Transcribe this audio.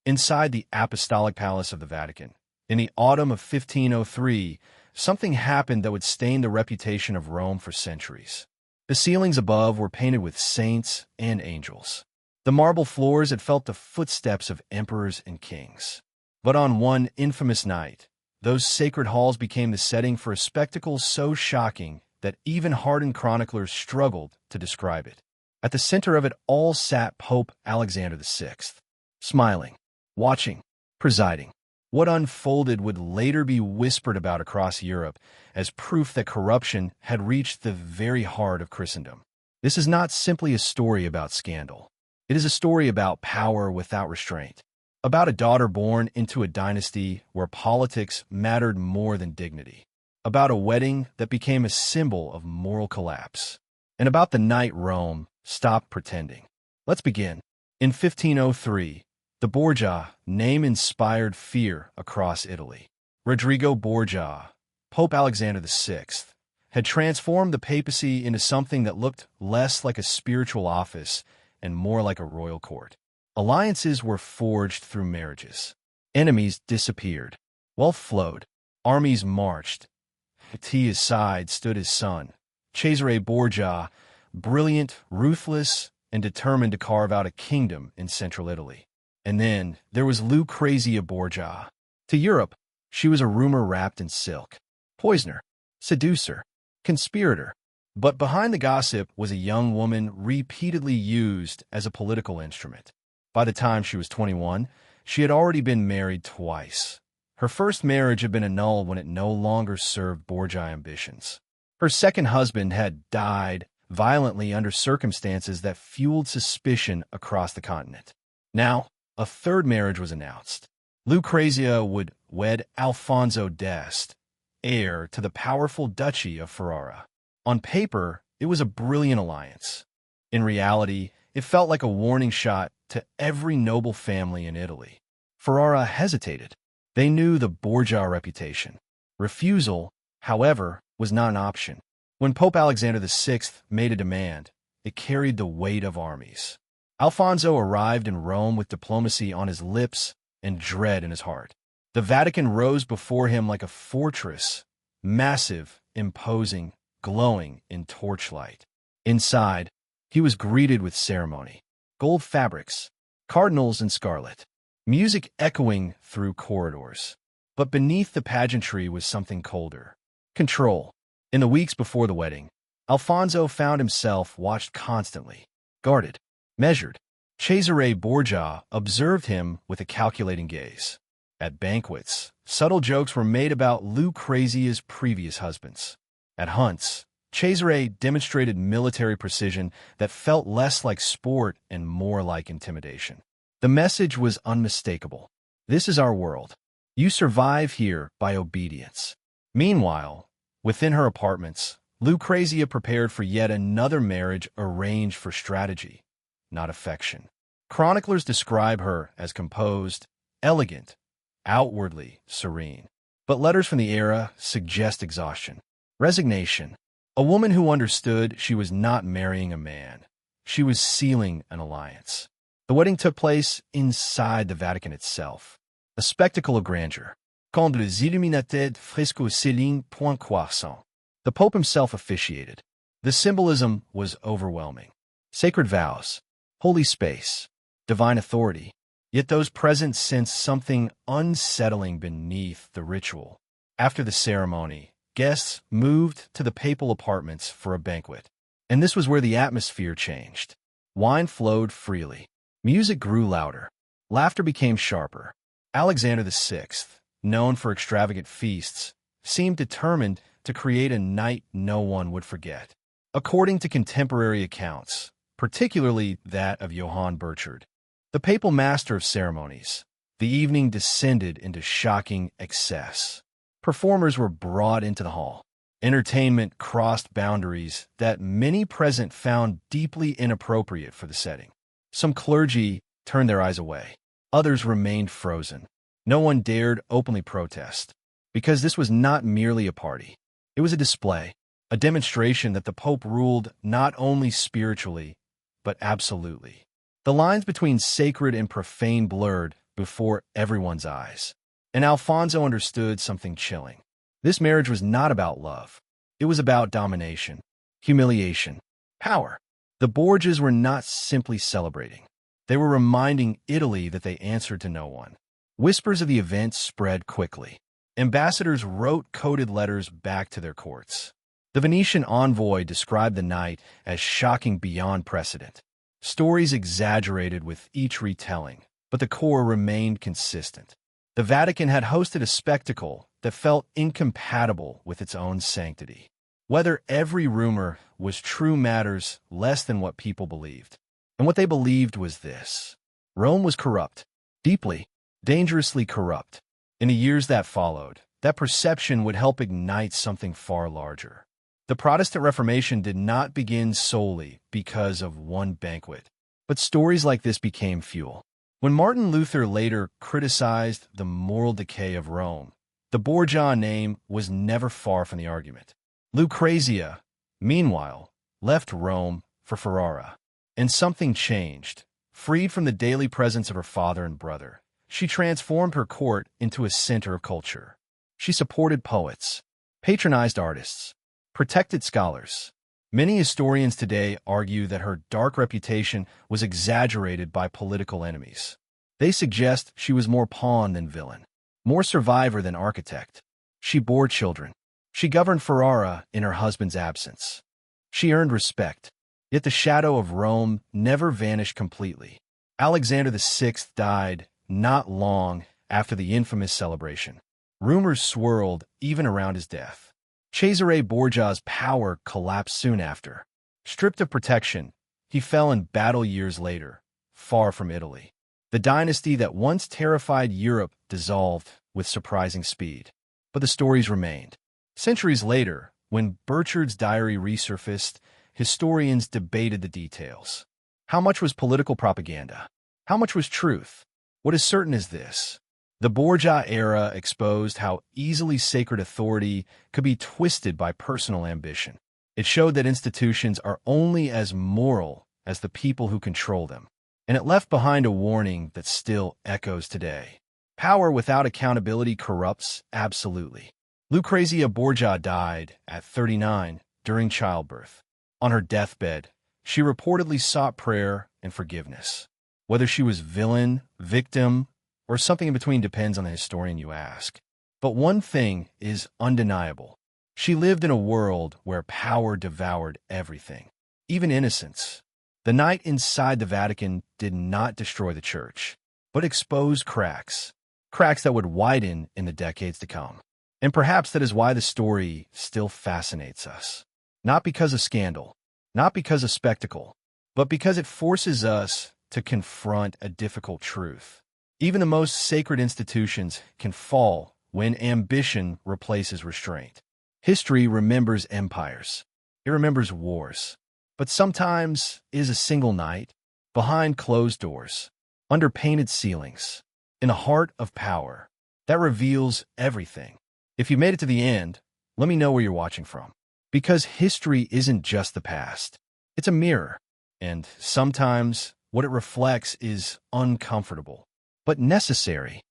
Inside the Apostolic Palace of the Vatican, in the autumn of 1503, something happened that would stain the reputation of Rome for centuries. The ceilings above were painted with saints and angels. The marble floors had felt the footsteps of emperors and kings. But on one infamous night, those sacred halls became the setting for a spectacle so shocking that even hardened chroniclers struggled to describe it. At the center of it all sat Pope Alexander VI, smiling, watching, presiding. What unfolded would later be whispered about across Europe as proof that corruption had reached the very heart of Christendom. This is not simply a story about scandal. It is a story about power without restraint, about a daughter born into a dynasty where politics mattered more than dignity, about a wedding that became a symbol of moral collapse, and about the night Rome stopped pretending. Let's begin. In 1503, the Borgia name inspired fear across Italy. Rodrigo Borgia, Pope Alexander VI, had transformed the papacy into something that looked less like a spiritual office and more like a royal court. Alliances were forged through marriages. Enemies disappeared. Wealth flowed. Armies marched. At his side stood his son, Cesare Borgia, brilliant, ruthless, and determined to carve out a kingdom in central Italy. And then there was Lucrezia Borgia. To Europe, she was a rumor wrapped in silk. Poisoner, seducer, conspirator. But behind the gossip was a young woman repeatedly used as a political instrument. By the time she was 21, she had already been married twice. Her first marriage had been annulled when it no longer served Borgia ambitions. Her second husband had died violently under circumstances that fueled suspicion across the continent. Now, a third marriage was announced. Lucrezia would wed Alfonso d'Este, heir to the powerful Duchy of Ferrara. On paper, it was a brilliant alliance. In reality, it felt like a warning shot to every noble family in Italy. Ferrara hesitated. They knew the Borgia reputation. Refusal, however, was not an option. When Pope Alexander VI made a demand, it carried the weight of armies. Alfonso arrived in Rome with diplomacy on his lips and dread in his heart. The Vatican rose before him like a fortress, massive, imposing, glowing in torchlight. Inside, he was greeted with ceremony, gold fabrics, cardinals in scarlet, music echoing through corridors. But beneath the pageantry was something colder. Control. In the weeks before the wedding, Alfonso found himself watched constantly, guarded, measured. Cesare Borgia observed him with a calculating gaze. At banquets, subtle jokes were made about Lucrezia's previous husbands. At hunts, Cesare demonstrated military precision that felt less like sport and more like intimidation. The message was unmistakable. This is our world. You survive here by obedience. Meanwhile, within her apartments, Lucrezia prepared for yet another marriage arranged for strategy, not affection. Chroniclers describe her as composed, elegant, outwardly serene. But letters from the era suggest exhaustion, resignation. A woman who understood she was not marrying a man. She was sealing an alliance. The wedding took place inside the Vatican itself, a spectacle of grandeur. Quand les illuminated fresco ceiling point croissant. The Pope himself officiated. The symbolism was overwhelming. Sacred vows, holy space, divine authority. Yet those present sensed something unsettling beneath the ritual. After the ceremony, guests moved to the papal apartments for a banquet. And this was where the atmosphere changed. Wine flowed freely. Music grew louder. Laughter became sharper. Alexander VI, known for extravagant feasts, seemed determined to create a night no one would forget. According to contemporary accounts, particularly that of Johann Burchard, the papal master of ceremonies, the evening descended into shocking excess. Performers were brought into the hall. Entertainment crossed boundaries that many present found deeply inappropriate for the setting. Some clergy turned their eyes away. Others remained frozen. No one dared openly protest, because this was not merely a party. It was a display, a demonstration that the Pope ruled not only spiritually, but absolutely. The lines between sacred and profane blurred before everyone's eyes. And Alfonso understood something chilling. This marriage was not about love. It was about domination, humiliation, power. The Borgias were not simply celebrating. They were reminding Italy that they answered to no one. Whispers of the event spread quickly. Ambassadors wrote coded letters back to their courts. The Venetian envoy described the night as shocking beyond precedent. Stories exaggerated with each retelling, but the core remained consistent. The Vatican had hosted a spectacle that felt incompatible with its own sanctity. Whether every rumor was true matters less than what people believed. And what they believed was this: Rome was corrupt, deeply, dangerously corrupt. In the years that followed, that perception would help ignite something far larger. The Protestant Reformation did not begin solely because of one banquet, but stories like this became fuel. When Martin Luther later criticized the moral decay of Rome, the Borgia name was never far from the argument. Lucrezia, meanwhile, left Rome for Ferrara. And something changed. Freed from the daily presence of her father and brother, she transformed her court into a center of culture. She supported poets, patronized artists, protected scholars. Many historians today argue that her dark reputation was exaggerated by political enemies. They suggest she was more pawn than villain, more survivor than architect. She bore children. She governed Ferrara in her husband's absence. She earned respect. Yet the shadow of Rome never vanished completely. Alexander VI died not long after the infamous celebration. Rumors swirled even around his death. Cesare Borgia's power collapsed soon after. Stripped of protection, he fell in battle years later, far from Italy. The dynasty that once terrified Europe dissolved with surprising speed. But the stories remained. Centuries later, when Burchard's diary resurfaced, historians debated the details. How much was political propaganda? How much was truth? What is certain is this: the Borgia era exposed how easily sacred authority could be twisted by personal ambition. It showed that institutions are only as moral as the people who control them. And it left behind a warning that still echoes today. Power without accountability corrupts absolutely. Lucrezia Borgia died at 39 during childbirth. On her deathbed, she reportedly sought prayer and forgiveness. Whether she was villain, victim, or something in between depends on the historian you ask. But one thing is undeniable. She lived in a world where power devoured everything, even innocence. The night inside the Vatican did not destroy the church, but exposed cracks that would widen in the decades to come. And perhaps that is why the story still fascinates us. Not because of scandal, not because of spectacle, but because it forces us to confront a difficult truth. Even the most sacred institutions can fall when ambition replaces restraint. History remembers empires. It remembers wars. But sometimes it is a single night, behind closed doors, under painted ceilings, in the heart of power, that reveals everything. If you made it to the end, let me know where you're watching from. Because history isn't just the past. It's a mirror. And sometimes what it reflects is uncomfortable, but necessary.